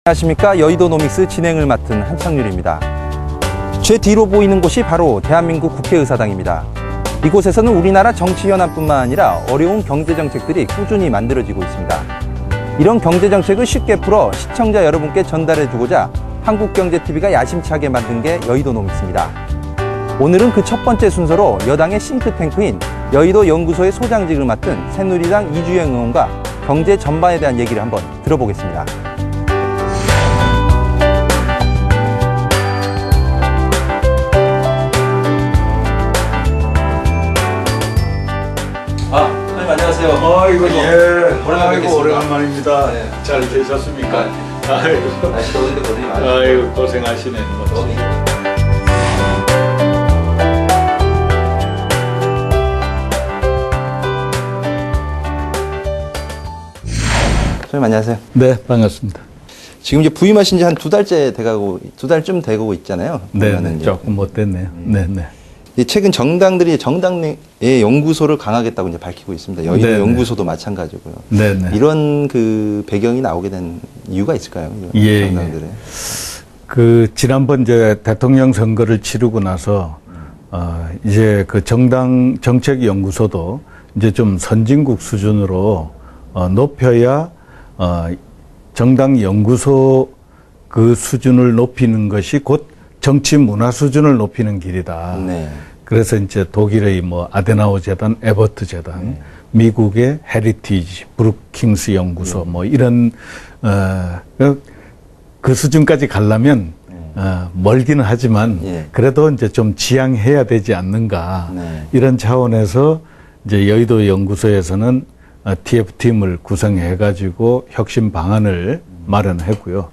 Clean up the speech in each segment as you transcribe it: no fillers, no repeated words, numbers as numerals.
안녕하십니까. 여의도노믹스 진행을 맡은 한창률입니다. 제 뒤로 보이는 곳이 바로 대한민국 국회의사당입니다. 이곳에서는 우리나라 정치 현안뿐만 아니라 어려운 경제정책들이 꾸준히 만들어지고 있습니다. 이런 경제정책을 쉽게 풀어 시청자 여러분께 전달해주고자 한국경제TV가 야심차게 만든 게 여의도노믹스입니다. 오늘은 그 첫 번째 순서로 여당의 싱크탱크인 여의도 연구소의 소장직을 맡은 새누리당 이주영 의원과 경제 전반에 대한 얘기를 한번 들어보겠습니다. 선생님 안녕하세요. 아이고 예. 오랜만에 뵙겠습니다. 오래간만입니다. 네. 잘 계셨습니까? 아이고. 날씨 더운데 고생이 많으세요. 아이고 고생하시네. 선생님 안녕하세요. 네, 반갑습니다. 지금 이제 부임하신 지 한 두 달쯤 되고 있잖아요. 네, 보면은 이제. 조금 못 됐네요. 네, 네. 최근 정당들이 정당 내 연구소를 강하겠다고 이제 밝히고 있습니다. 여의도 네네. 연구소도 마찬가지고요. 네, 네. 이런 그 배경이 나오게 된 이유가 있을까요? 예, 정당들의. 그 지난번 이제 대통령 선거를 치르고 나서 이제 그 정당 정책 연구소도 이제 좀 선진국 수준으로 높여야 정당 연구소 그 수준을 높이는 것이 곧 정치 문화 수준을 높이는 길이다. 네. 그래서 이제 독일의 뭐 아데나워 재단, 에버트 재단, 미국의 헤리티지, 브루킹스 연구소 뭐 이런 그 수준까지 가려면 멀기는 하지만 예. 그래도 이제 좀 지향해야 되지 않는가. 네. 이런 차원에서 이제 여의도 연구소에서는 TF팀을 구성해 가지고 혁신 방안을 마련했고요.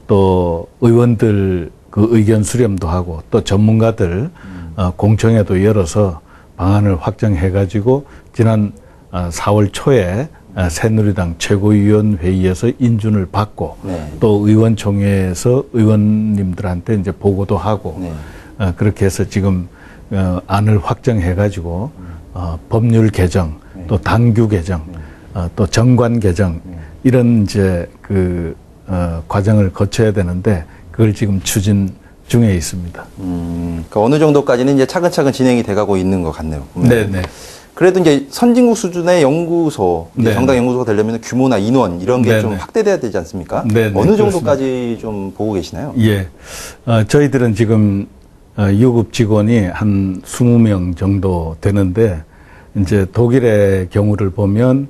또 의원들 그 의견 수렴도 하고 또 전문가들 공청회도 열어서 방안을 확정해 가지고 지난 4월 초에 새누리당 최고위원 회의에서 인준을 받고 네. 또 의원총회에서 의원님들한테 이제 보고도 하고 네. 그렇게 해서 지금 안을 확정해 가지고 법률 개정 또 당규 개정 또 정관 개정 이런 이제 그 과정을 거쳐야 되는데 그걸 지금 추진 중에 있습니다. 그러니까 어느 정도까지는 이제 차근차근 진행이 돼가고 있는 것 같네요. 네, 네. 그래도 이제 선진국 수준의 연구소, 네. 정당 연구소가 되려면 규모나 인원 이런 게 네, 좀 네. 확대돼야 되지 않습니까? 네, 네, 어느 그렇습니다. 정도까지 좀 보고 계시나요? 예. 저희들은 지금 유급 직원이 한 20명 정도 되는데 이제 독일의 경우를 보면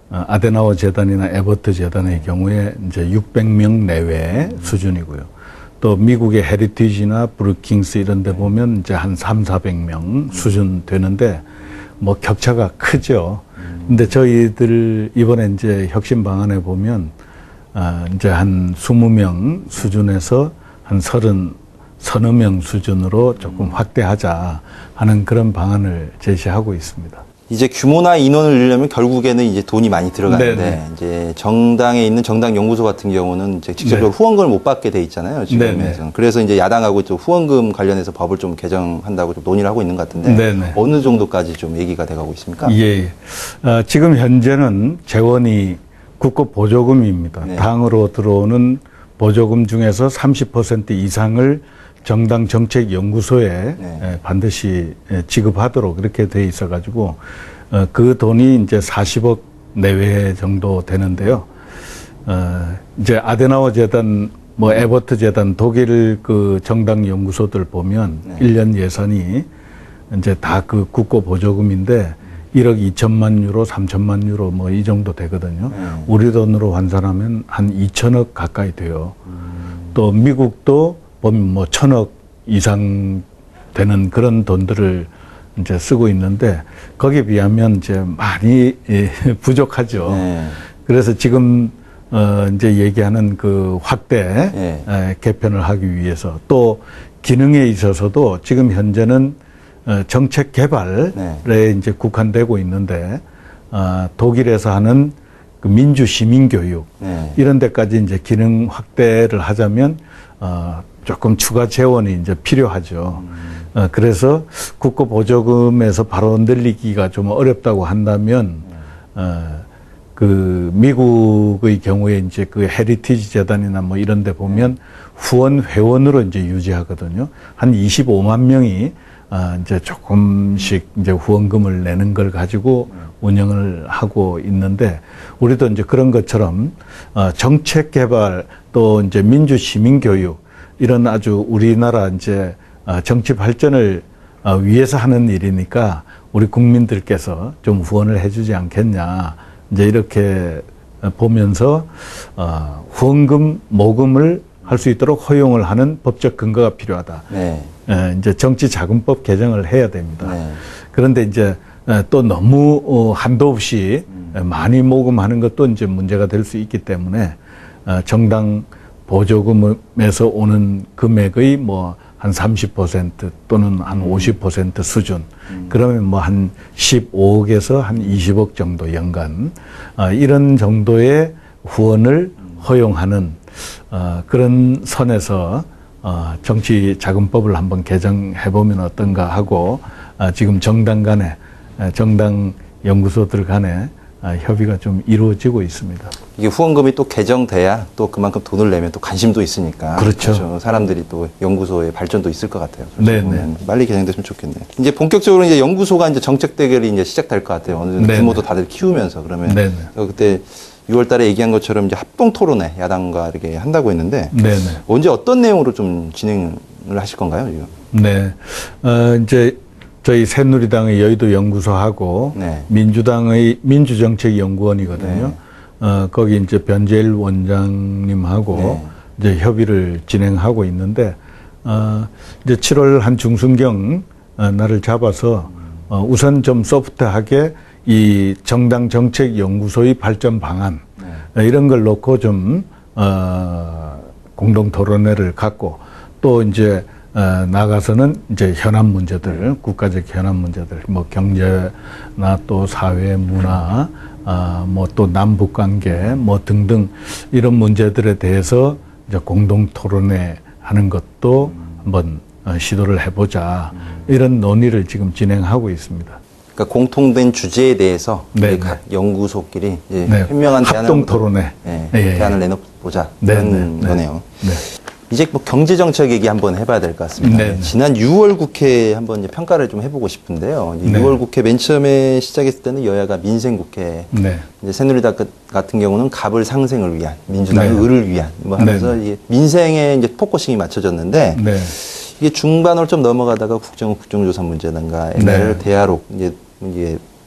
아데나워 재단이나 에버트 재단의 경우에 이제 600명 내외 수준이고요. 또 미국의 헤리티지나 브루킹스 이런 데 보면 이제 한 300~400명 수준 되는데 뭐 격차가 크죠. 근데 저희들 이번에 이제 혁신 방안에 보면 이제 한 20명 수준에서 한 30~서너 명 수준으로 조금 확대하자 하는 그런 방안을 제시하고 있습니다. 이제 규모나 인원을 늘리려면 결국에는 이제 돈이 많이 들어가는데 네네. 이제 정당에 있는 정당 연구소 같은 경우는 이제 직접적으로 네. 후원금을 못 받게 돼 있잖아요. 지금에서. 네네. 그래서 이제 야당하고 또 후원금 관련해서 법을 좀 개정한다고 좀 논의를 하고 있는 것 같은데 네네. 어느 정도까지 좀 얘기가 돼가고 있습니까? 예. 지금 현재는 재원이 국고 보조금입니다. 네. 당으로 들어오는 보조금 중에서 30% 이상을 정당 정책 연구소에 네. 반드시 지급하도록 그렇게 돼 있어 가지고 그 돈이 이제 40억 내외 정도 되는데요. 이제 아데나워 재단 뭐 에버트 재단 독일 그 정당 연구소들 보면 네. 1년 예산이 이제 다 그 국고 보조금인데 1억 2천만 유로, 3천만 유로 뭐 이 정도 되거든요. 우리 돈으로 환산하면 한 2천억 가까이 돼요. 또 미국도 보면 뭐 1,000억 이상 되는 그런 돈들을 이제 쓰고 있는데 거기에 비하면 이제 많이 부족하죠. 네. 그래서 지금 이제 얘기하는 그 확대 네. 개편을 하기 위해서 또 기능에 있어서도 지금 현재는 정책 개발에 네. 이제 국한되고 있는데 독일에서 하는 그 민주 시민 교육 네. 이런 데까지 이제 기능 확대를 하자면 조금 추가 재원이 이제 필요하죠. 그래서 국고 보조금에서 바로 늘리기가 좀 어렵다고 한다면 그 미국의 경우에 이제 그 헤리티지 재단이나 뭐 이런 데 보면 후원 회원으로 이제 유지하거든요. 한 25만 명이 이제 조금씩 이제 후원금을 내는 걸 가지고 운영을 하고 있는데, 우리도 이제 그런 것처럼 정책 개발 또 이제 민주 시민 교육, 이런 아주 우리나라 이제 정치 발전을 위해서 하는 일이니까 우리 국민들께서 좀 후원을 해주지 않겠냐, 이제 이렇게 보면서 후원금 모금을 할 수 있도록 허용을 하는 법적 근거가 필요하다. 네. 이제 정치자금법 개정을 해야 됩니다. 네. 그런데 이제 또 너무 한도 없이 많이 모금하는 것도 이제 문제가 될 수 있기 때문에 정당 보조금에서 오는 금액의 뭐 한 30% 또는 한 50% 수준, 그러면 뭐 한 15억에서 한 20억 정도 연간, 이런 정도의 후원을 허용하는 그런 선에서 정치자금법을 한번 개정해보면 어떤가 하고, 지금 정당 간에, 정당 연구소들 간에 협의가 좀 이루어지고 있습니다. 이게 후원금이 또 개정돼야 또 그만큼 돈을 내면 또 관심도 있으니까. 그렇죠. 사람들이 또 연구소의 발전도 있을 것 같아요. 네네. 빨리 개정됐으면 좋겠네요. 이제 본격적으로 이제 연구소가 이제 정책 대결이 이제 시작될 것 같아요. 어느 정도 네네. 규모도 다들 키우면서. 그러면 네네. 그때 6월 달에 얘기한 것처럼 이제 합동 토론회 야당과 이렇게 한다고 했는데, 네네. 언제 어떤 내용으로 좀 진행을 하실 건가요, 지금? 네. 이제 저희 새누리당의 여의도 연구소하고 네. 민주당의 민주정책연구원이거든요. 거기 이제 변재일 원장님하고 네. 이제 협의를 진행하고 있는데, 이제 7월 한 중순경 날을 잡아서 우선 좀 소프트하게 이 정당 정책연구소의 발전 방안, 이런 걸 놓고 좀 공동 토론회를 갖고, 또 이제 나가서는 이제 현안 문제들, 국가적 현안 문제들, 뭐 경제나 또 사회, 문화, 뭐 또 남북 관계, 뭐 등등 이런 문제들에 대해서 이제 공동 토론회 하는 것도 한번 시도를 해보자, 이런 논의를 지금 진행하고 있습니다. 그러니까 공통된 주제에 대해서 네, 각 연구소끼리 이제 네. 현명한 합동 토론회. 네, 예, 예. 대안을 내놓보자, 네, 그런 네, 거네요. 네. 이제 뭐 경제정책 얘기 한번 해봐야 될 것 같습니다. 네, 네. 지난 6월 국회 한번 이제 평가를 좀 해보고 싶은데요. 이제 네. 6월 국회 맨 처음에 시작했을 때는 여야가 민생국회, 네. 이제 새누리당 같은 경우는 갑을 상생을 위한, 민주당은 네. 을을 위한, 뭐 하면서 네. 이게 민생에 이제 포커싱이 맞춰졌는데, 네. 이게 중반으로 좀 넘어가다가 국정조사 문제든가 NL 네. 대화록 이제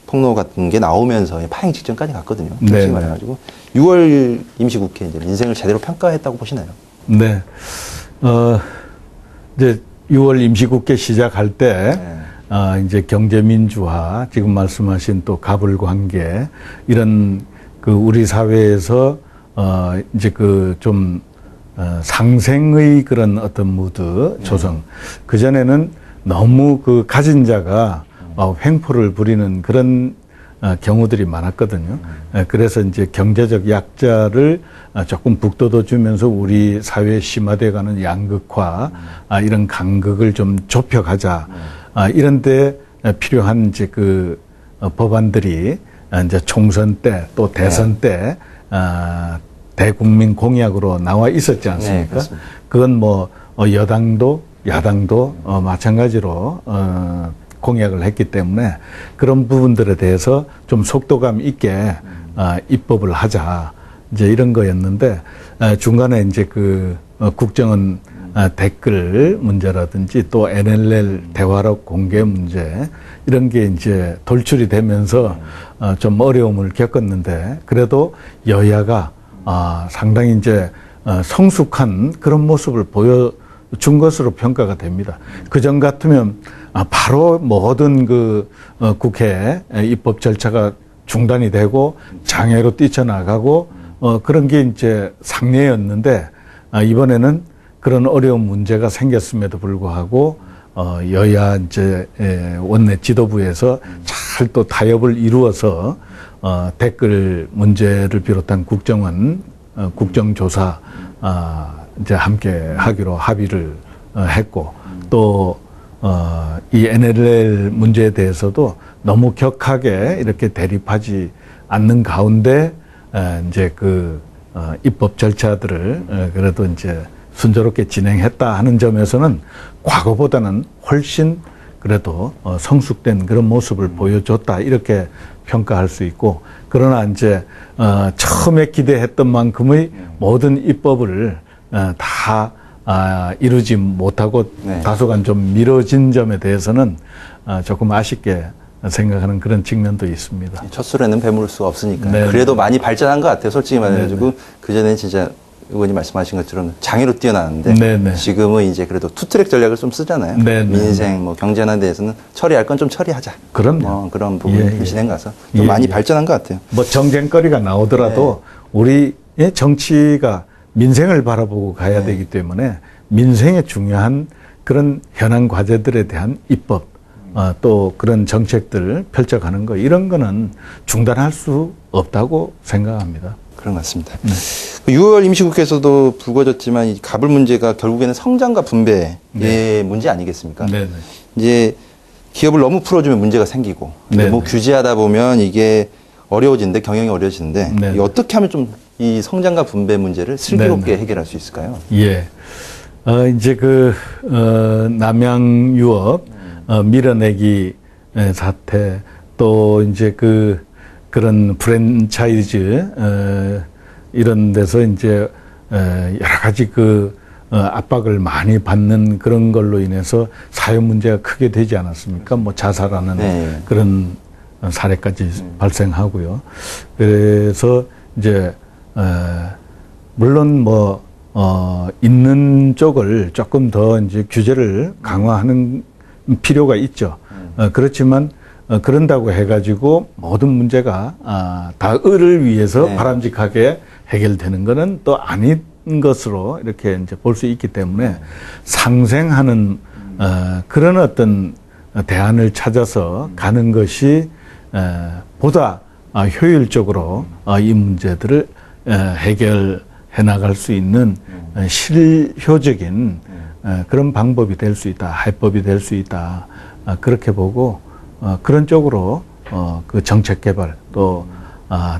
폭로 같은 게 나오면서 파행 직전까지 갔거든요. 네. 솔직히 말해가지고 6월 임시국회 이제 민생을 제대로 평가했다고 보시나요? 네. 이제 6월 임시국회 시작할 때, 이제 경제민주화, 지금 말씀하신 또 가불관계, 이런 그 우리 사회에서, 이제 그 좀, 상생의 그런 어떤 무드 조성. 그전에는 너무 그 가진 자가 횡포를 부리는 그런 경우들이 많았거든요. 그래서 이제 경제적 약자를 조금 북돋워 주면서 우리 사회에 심화되어가는 양극화, 이런 간극을 좀 좁혀가자. 이런데 필요한 이제 그 법안들이 이제 총선 때 또 대선 때 대국민 공약으로 나와 있었지 않습니까? 네, 그건 뭐 여당도 야당도 마찬가지로 공약을 했기 때문에 그런 부분들에 대해서 좀 속도감 있게 입법을 하자, 이제 이런 거였는데, 중간에 이제 그 국정원 댓글 문제라든지 또 NLL 대화록 공개 문제, 이런 게 이제 돌출이 되면서 좀 어려움을 겪었는데, 그래도 여야가 상당히 이제 성숙한 그런 모습을 보여준 것으로 평가가 됩니다. 그전 같으면 바로 모든 그 국회 입법 절차가 중단이 되고 장애로 뛰쳐나가고 그런 게 이제 상례였는데, 이번에는 그런 어려운 문제가 생겼음에도 불구하고 여야 이제 원내 지도부에서 잘 또 타협을 이루어서 댓글 문제를 비롯한 국정원 국정조사 이제 함께 하기로 합의를 했고, 또 이 NLL 문제에 대해서도 너무 격하게 이렇게 대립하지 않는 가운데 이제 입법 절차들을 그래도 이제 순조롭게 진행했다 하는 점에서는 과거보다는 훨씬 그래도 성숙된 그런 모습을 보여줬다 이렇게 평가할 수 있고, 그러나 이제 처음에 기대했던 만큼의 모든 입법을 다 이루지 못하고 네. 다소간 좀 미뤄진 점에 대해서는 조금 아쉽게 생각하는 그런 측면도 있습니다. 첫 술에는 배부를 수가 없으니까. 네. 그래도 많이 발전한 것 같아요. 솔직히 말해가지고 네. 그전에는 진짜 의원님 말씀하신 것처럼 장애로 뛰어나는데 네, 네. 지금은 이제 그래도 투트랙 전략을 좀 쓰잖아요. 네, 네. 민생, 뭐 경제나 대해서는 처리할 건 좀 처리하자. 그럼요. 그런 부분이 예, 예. 진행 가서 좀 예, 많이 예. 발전한 것 같아요. 뭐 정쟁거리가 나오더라도 우리의 정치가 민생을 바라보고 가야 네. 되기 때문에 민생에 중요한 그런 현안 과제들에 대한 입법, 또 그런 정책들을 펼쳐가는 거, 이런 거는 중단할 수 없다고 생각합니다. 그런 것 같습니다. 6월 임시국회에서도 불거졌지만 이 가불 문제가 결국에는 성장과 분배의 문제 아니겠습니까? 네네. 이제 기업을 너무 풀어주면 문제가 생기고 네네. 너무 규제하다 보면 이게 어려워지는데, 경영이 어려워지는데 네네. 이 어떻게 하면 좀 이 성장과 분배 문제를 슬기롭게 해결할 수 있을까요? 예. 이제 남양 유업, 밀어내기 사태, 또 이제 그런 프랜차이즈, 이런 데서 이제, 여러 가지 압박을 많이 받는 그런 걸로 인해서 사회 문제가 크게 되지 않았습니까? 뭐 자살하는 네. 그런 사례까지 발생하고요. 그래서 이제, 물론 있는 쪽을 조금 더 이제 규제를 강화하는 필요가 있죠. 그렇지만, 그런다고 해가지고 모든 문제가 다 을을 위해서 네. 바람직하게 해결되는 것은 또 아닌 것으로 이렇게 이제 볼 수 있기 때문에 상생하는 그런 어떤 대안을 찾아서 가는 것이 보다 효율적으로 이 문제들을 해결해 나갈 수 있는 실효적인 그런 방법이 될 수 있다, 해법이 될 수 있다, 그렇게 보고 그런 쪽으로 그 정책 개발 또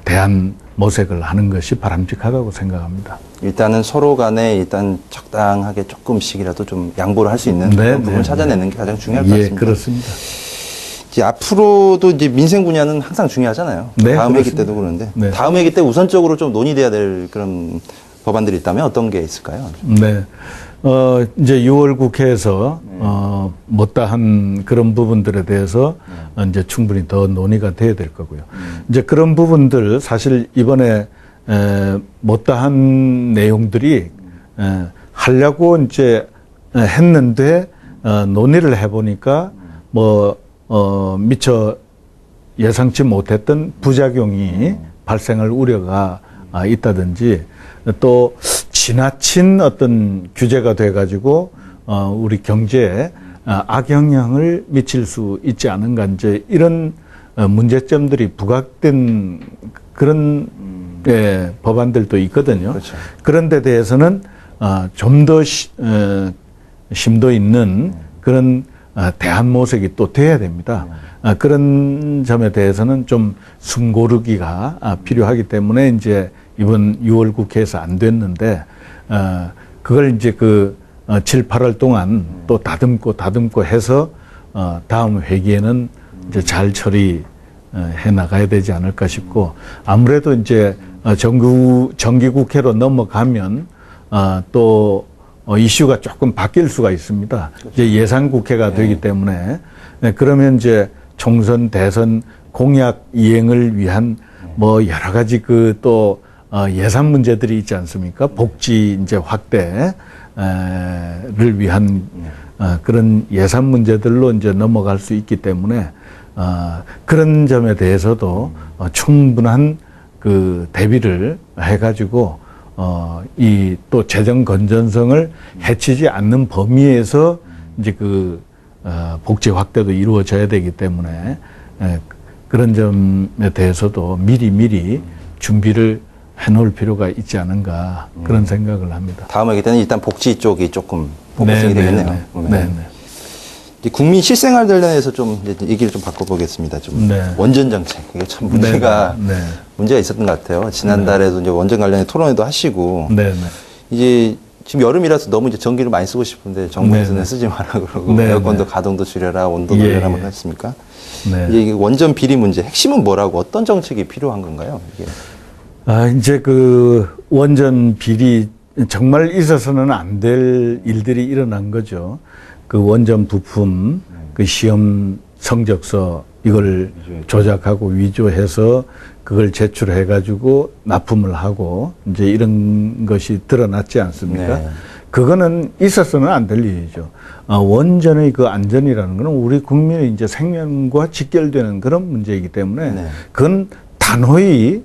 대안 모색을 하는 것이 바람직하다고 생각합니다. 일단은 서로 간에 일단 적당하게 조금씩이라도 좀 양보를 할 수 있는 네, 그런 네, 부분을 찾아내는 게 가장 중요할 것 예, 같습니다. 그렇습니다. 이제 앞으로도 이제 민생 분야는 항상 중요하잖아요. 네, 다음 회기 그렇습니다. 때도 그러는데 네. 다음 회기 때 우선적으로 좀 논의돼야 될 그런 법안들이 있다면 어떤 게 있을까요? 네. 이제 6월 국회에서, 못다한 그런 부분들에 대해서 이제 충분히 더 논의가 돼야 될 거고요. 이제 그런 부분들 사실 이번에, 못다한 내용들이, 하려고 이제 했는데, 논의를 해보니까 미처 예상치 못했던 부작용이 발생할 우려가 있다든지, 또 지나친 어떤 규제가 돼가지고 우리 경제에 악영향을 미칠 수 있지 않은가, 이제 이런 문제점들이 부각된 그런 법안들도 있거든요. 그렇죠. 그런 데 대해서는 좀 더 심도 있는 그런 대안 모색이 또 돼야 됩니다. 그런 점에 대해서는 좀 숨고르기가 필요하기 때문에 이제 이번 6월 국회에서 안 됐는데, 그걸 이제 7, 8월 동안 또 다듬고 해서, 다음 회기에는 이제 잘 처리해 나가야 되지 않을까 싶고, 아무래도 이제 정기국회로 넘어가면, 또 이슈가 조금 바뀔 수가 있습니다. 이제 예산국회가 되기 때문에, 그러면 이제 총선, 대선 공약 이행을 위한 여러 가지 예산 문제들이 있지 않습니까? 복지 이제 확대를 위한 그런 예산 문제들로 이제 넘어갈 수 있기 때문에 그런 점에 대해서도 충분한 대비를 해가지고 이 또 재정 건전성을 해치지 않는 범위에서 이제 복지 확대도 이루어져야 되기 때문에 그런 점에 대해서도 미리 준비를 해놓을 필요가 있지 않은가, 그런 생각을 합니다. 다음 회기 때는 일단 복지 쪽이 조금 포커싱이 되겠네요. 네. 이제 국민 실생활 관련해서 좀 이제 얘기를 좀 바꿔보겠습니다. 좀 네. 원전 정책 이게 참 문제가 네. 문제가 있었던 것 같아요. 지난달에도 이제 원전 관련해 토론회도 하시고 네. 네. 이제 지금 여름이라서 너무 이제 전기를 많이 쓰고 싶은데 정부에서는 네. 쓰지 마라 그러고 네. 에어컨도 가동도 줄여라 온도 예, 늘려라 뭐 예. 했습니까? 네. 이제 이게 원전 비리 문제 핵심은 뭐라고 어떤 정책이 필요한 건가요? 이게. 이제 그 원전 비리 정말 있어서는 안 될 일들이 일어난 거죠. 그 원전 부품, 그 시험 성적서 이걸 조작하고 위조해서 그걸 제출해 가지고 납품을 하고 이제 이런 것이 드러났지 않습니까? 네. 그거는 있어서는 안 될 일이죠. 원전의 그 안전이라는 거는 우리 국민의 이제 생명과 직결되는 그런 문제이기 때문에 네. 그건 단호히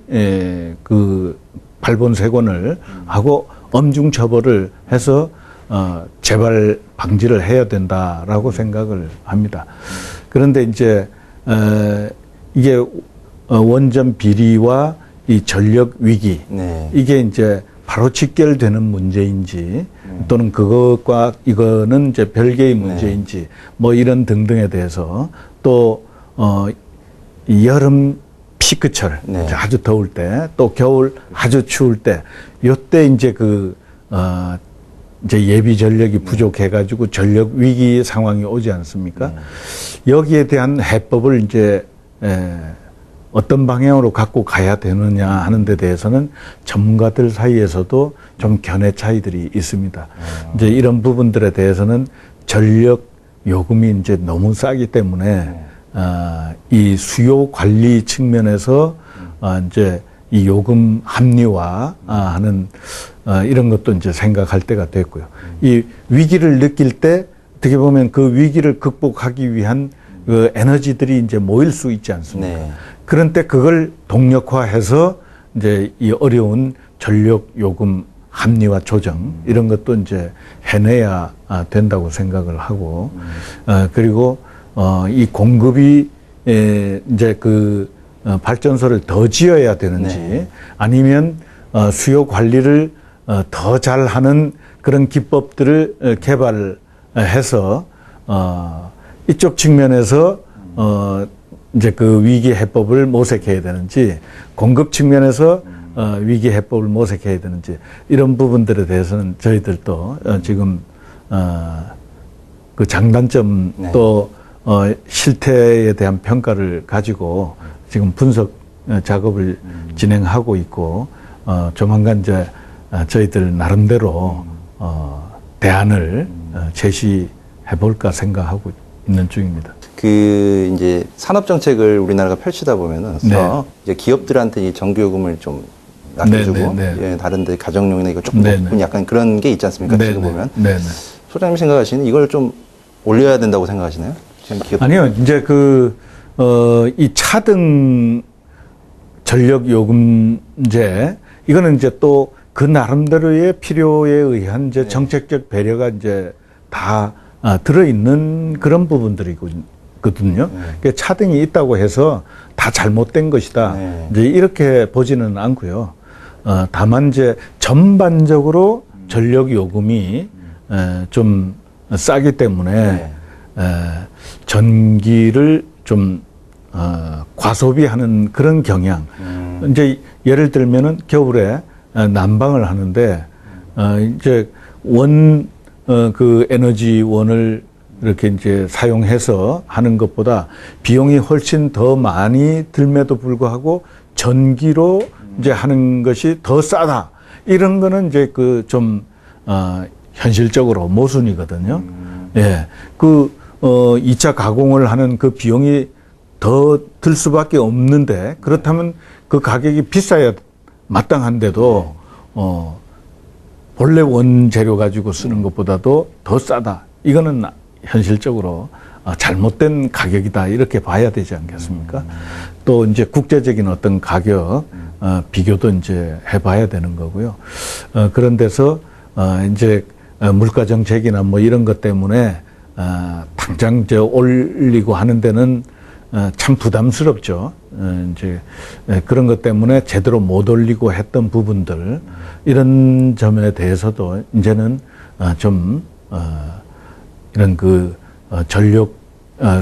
그 발본색원을 하고 엄중 처벌을 해서 재발 방지를 해야 된다라고 생각을 합니다. 그런데 이제 이게 원전 비리와 이 전력 위기 네. 이게 이제 바로 직결되는 문제인지 또는 그것과 이거는 이제 별개의 문제인지 뭐 이런 등등에 대해서 또 이 여름 피크철 네. 아주 더울 때 또 겨울 아주 추울 때 요때 이제 이제 예비 전력이 부족해 가지고 전력 위기 상황이 오지 않습니까? 여기에 대한 해법을 이제 어떤 방향으로 갖고 가야 되느냐 하는 데 대해서는 전문가들 사이에서도 좀 견해 차이들이 있습니다. 이제 이런 부분들에 대해서는 전력 요금이 이제 너무 싸기 때문에 이 수요 관리 측면에서 이제 이 요금 합리화 하는 이런 것도 이제 생각할 때가 됐고요. 이 위기를 느낄 때 어떻게 보면 그 위기를 극복하기 위한 그 에너지들이 이제 모일 수 있지 않습니까? 네. 그런 때 그걸 동력화해서 이제 이 어려운 전력 요금 합리화 조정 이런 것도 이제 해내야 된다고 생각을 하고 그리고 이 공급이 이제 그 발전소를 더 지어야 되는지 네. 아니면 수요 관리를 더 잘하는 그런 기법들을 개발해서 이쪽 측면에서 이제 그 위기 해법을 모색해야 되는지 공급 측면에서 위기 해법을 모색해야 되는지 이런 부분들에 대해서는 저희들도 지금 그 장단점 네. 또 실태에 대한 평가를 가지고 지금 분석 작업을 진행하고 있고 조만간 이제 저희들 나름대로 대안을 제시해 볼까 생각하고 있는 중입니다. 그 이제 산업 정책을 우리나라가 펼치다 보면은 네. 이제 기업들한테 이 전기요금을 좀 낮춰주고 네. 예, 다른데 가정용이나 이거 조금 네. 높은 약간 그런 게 있지 않습니까? 네. 지금 보면 네. 소장님 생각하시는 이걸 좀 올려야 된다고 생각하시나요? 지금 기업 아니요, 이제 이 차등 전력 요금제 이거는 이제 또 그 나름대로의 필요에 의한 이제 정책적 배려가 이제 다 들어있는 그런 부분들이거든요. 그러니까 차등이 있다고 해서 다 잘못된 것이다. 네. 이제 이렇게 보지는 않고요. 다만 이제 전반적으로 전력 요금이 좀 싸기 때문에 전기를 좀 과소비하는 그런 경향. 이제 예를 들면은 겨울에 난방을 하는데 이제 그 에너지원을 이렇게 이제 사용해서 하는 것보다 비용이 훨씬 더 많이 들매도 불구하고 전기로 이제 하는 것이 더 싸다. 이런 거는 이제 그 좀 현실적으로 모순이거든요. 예. 2차 가공을 하는 그 비용이 더 들 수밖에 없는데 그렇다면 그 가격이 비싸야 마땅한데도 본래 원재료 가지고 쓰는 것보다도 더 싸다. 이거는 현실적으로 잘못된 가격이다. 이렇게 봐야 되지 않겠습니까? 또 이제 국제적인 어떤 가격 비교도 이제 해봐야 되는 거고요. 그런 데서 이제 물가 정책이나 뭐 이런 것 때문에 당장 이제 올리고 하는 데는 참 부담스럽죠. 이제 그런 것 때문에 제대로 못 올리고 했던 부분들 이런 점에 대해서도 이제는 좀 이런 그 전력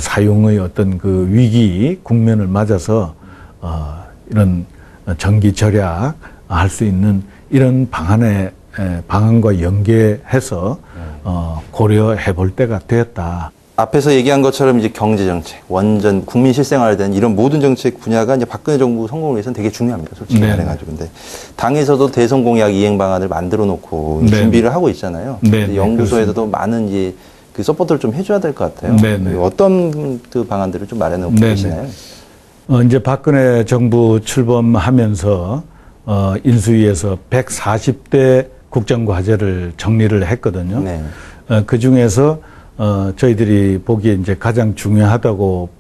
사용의 어떤 그 위기 국면을 맞아서 이런 전기 절약할 수 있는 이런 방안과 연계해서 고려해 볼 때가 되었다. 앞에서 얘기한 것처럼 이제 경제정책, 원전, 국민 실생활에 대한 이런 모든 정책 분야가 이제 박근혜 정부 성공을 위해서는 되게 중요합니다. 솔직히 네. 말해가지고. 근데 당에서도 대선 공약 이행 방안을 만들어 놓고 네. 준비를 하고 있잖아요. 네. 연구소에서도 많은 이제 그 서포트를 좀 해줘야 될 것 같아요. 네. 어떤 그 방안들을 좀 마련해 놓고 네. 계시나요? 이제 박근혜 정부 출범하면서 인수위에서 140대 국정과제를 정리를 했거든요. 네. 그 중에서 저희들이 보기에 이제 가장 중요하다고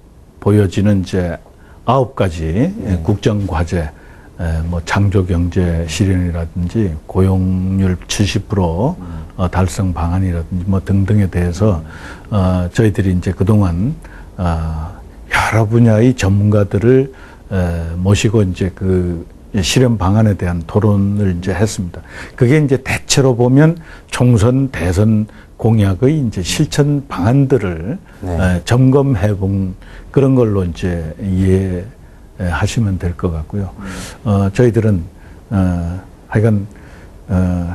보여지는 이제 9가지 국정과제, 뭐 창조경제 실현이라든지 고용률 70% 달성 방안이라든지 뭐 등등에 대해서 저희들이 이제 그동안 여러 분야의 전문가들을 모시고 이제 그 실현 방안에 대한 토론을 이제 했습니다. 그게 이제 대체로 보면 총선, 대선 공약의 이제 실천 방안들을 네. 점검해 본 그런 걸로 이제 이해하시면 될 것 같고요. 저희들은 하여간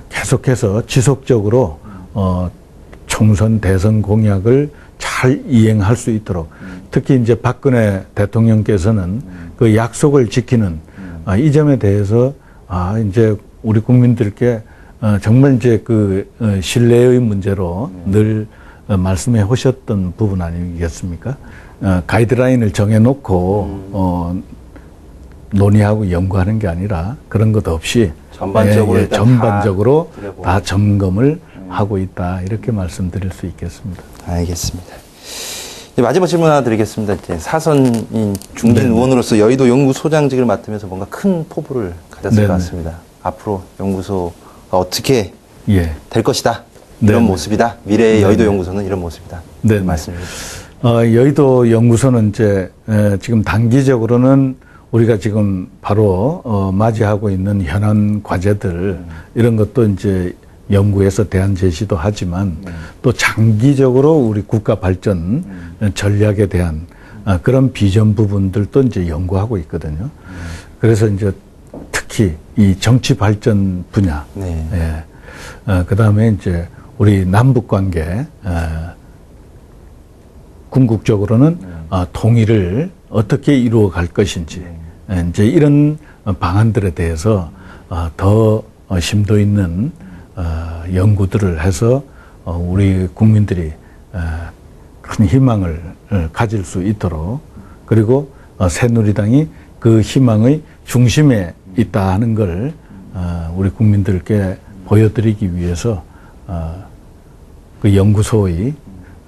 계속해서 지속적으로 총선, 대선 공약을 잘 이행할 수 있도록 특히 이제 박근혜 대통령께서는 그 약속을 지키는 이 점에 대해서 이제 우리 국민들께 정말 이제 그 신뢰의 문제로 늘 말씀해 오셨던 부분 아니겠습니까? 가이드라인을 정해놓고 논의하고 연구하는 게 아니라 그런 것 없이 전반적으로 일단 전반적으로 다 다 점검을 하고 있다 이렇게 말씀드릴 수 있겠습니다. 알겠습니다. 이제 마지막 질문 하나 드리겠습니다. 이제 사선인 중진 네네. 의원으로서 여의도 연구소장직을 맡으면서 뭔가 큰 포부를 가졌을 네네. 것 같습니다. 앞으로 연구소가 어떻게 예. 될 것이다. 이런 네네. 모습이다. 미래의 네네. 여의도 연구소는 이런 모습이다. 네네. 말씀해 주시죠. 여의도 연구소는 이제 지금 단기적으로는 우리가 지금 바로 맞이하고 있는 현안 과제들 이런 것도 이제 연구해서 대안 제시도 하지만 또 장기적으로 우리 국가 발전 전략에 대한 그런 비전 부분들도 이제 연구하고 있거든요. 그래서 이제 특히 이 정치 발전 분야, 네. 그 다음에 이제 우리 남북 관계, 궁극적으로는 통일을 어떻게 이루어 갈 것인지, 이제 이런 방안들에 대해서 더 심도 있는 연구들을 해서 우리 국민들이 큰 희망을 가질 수 있도록 그리고 새누리당이 그 희망의 중심에 있다 하는 걸 우리 국민들께 보여드리기 위해서 그 연구소의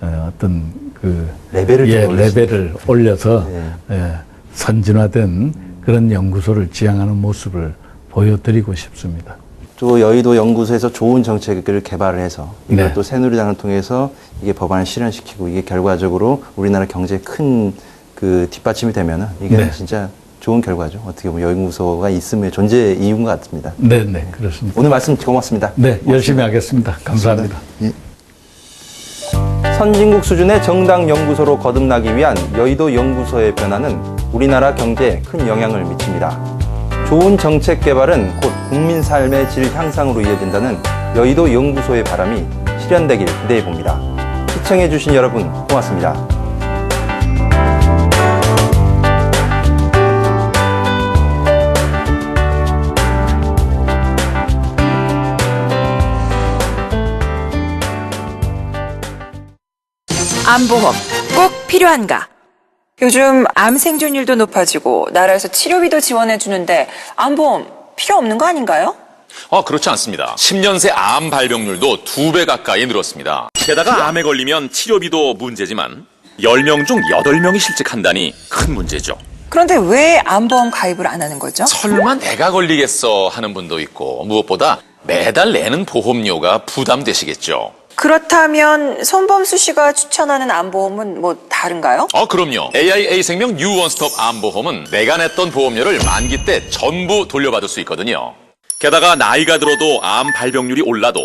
어떤 그 레벨을 좀 레벨을 올려서 네. 선진화된 그런 연구소를 지향하는 모습을 보여드리고 싶습니다. 또 여의도 연구소에서 좋은 정책을 개발을 해서 이걸 네. 또 새누리당을 통해서 이게 법안을 실현시키고 이게 결과적으로 우리나라 경제에 큰 그 뒷받침이 되면은 이게 네. 진짜 좋은 결과죠. 어떻게 보면 연구소가 있음의 존재 이유인 것 같습니다. 네, 네, 그렇습니다. 오늘 말씀 고맙습니다. 네, 열심히 하겠습니다. 감사합니다. 선진국 수준의 정당 연구소로 거듭나기 위한 여의도 연구소의 변화는 우리나라 경제에 큰 영향을 미칩니다. 좋은 정책 개발은 곧 국민 삶의 질 향상으로 이어진다는 여의도 연구소의 바람이 실현되길 기대해 봅니다. 시청해주신 여러분 고맙습니다. 암보험 꼭 필요한가? 요즘 암 생존율도 높아지고 나라에서 치료비도 지원해 주는데 암보험 필요 없는 거 아닌가요? 그렇지 않습니다. 10년 새 암 발병률도 2배 가까이 늘었습니다. 게다가 암에 걸리면 치료비도 문제지만 10명 중 8명이 실직한다니 큰 문제죠. 그런데 왜 암보험 가입을 안 하는 거죠? 설마 내가 걸리겠어 하는 분도 있고 무엇보다 매달 내는 보험료가 부담되시겠죠. 그렇다면 손범수 씨가 추천하는 암보험은 뭐 다른가요? 그럼요. AIA 생명 뉴 원스톱 암보험은 내가 냈던 보험료를 만기 때 전부 돌려받을 수 있거든요. 게다가 나이가 들어도 암 발병률이 올라도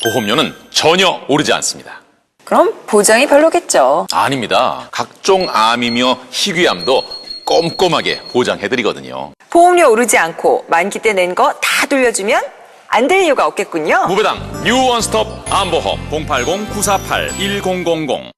보험료는 전혀 오르지 않습니다. 그럼 보장이 별로겠죠. 아닙니다. 각종 암이며 희귀암도 꼼꼼하게 보장해드리거든요. 보험료 오르지 않고 만기 때 낸 거 다 돌려주면 안 될 이유가 없겠군요. 무배당 뉴 원스톱 암보험 080-948-1000.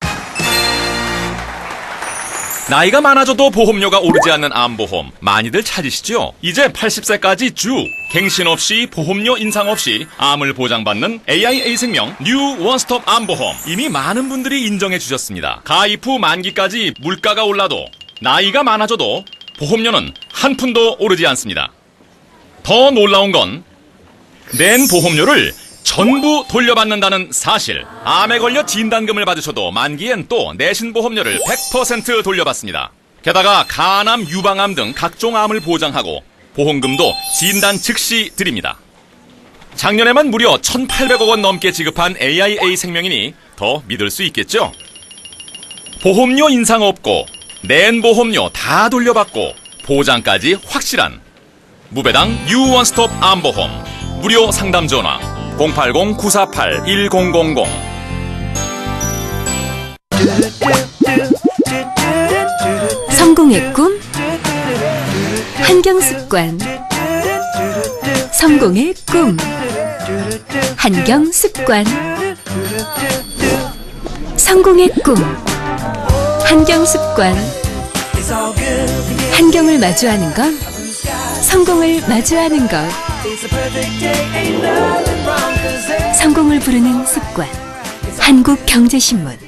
나이가 많아져도 보험료가 오르지 않는 암보험 많이들 찾으시죠? 이제 80세까지 쭉 갱신 없이 보험료 인상 없이 암을 보장받는 AIA 생명 뉴 원스톱 암보험 이미 많은 분들이 인정해 주셨습니다. 가입 후 만기까지 물가가 올라도 나이가 많아져도 보험료는 한 푼도 오르지 않습니다. 더 놀라운 건 낸 보험료를 전부 돌려받는다는 사실. 암에 걸려 진단금을 받으셔도 만기엔 또 내신 보험료를 100% 돌려받습니다. 게다가 간암, 유방암 등 각종 암을 보장하고 보험금도 진단 즉시 드립니다. 작년에만 무려 1,800억 원 넘게 지급한 AIA 생명이니 더 믿을 수 있겠죠? 보험료 인상 없고 낸 보험료 다 돌려받고 보장까지 확실한 무배당 뉴 원스톱 암보험 무료 상담 전화 080-948-1000. 성공의 꿈 한경습관. 성공의 꿈 한경습관. 성공의 꿈 한경습관. 한경을 마주하는 것, 성공을 마주하는 것. 성공을 부르는 습관. 한국경제신문.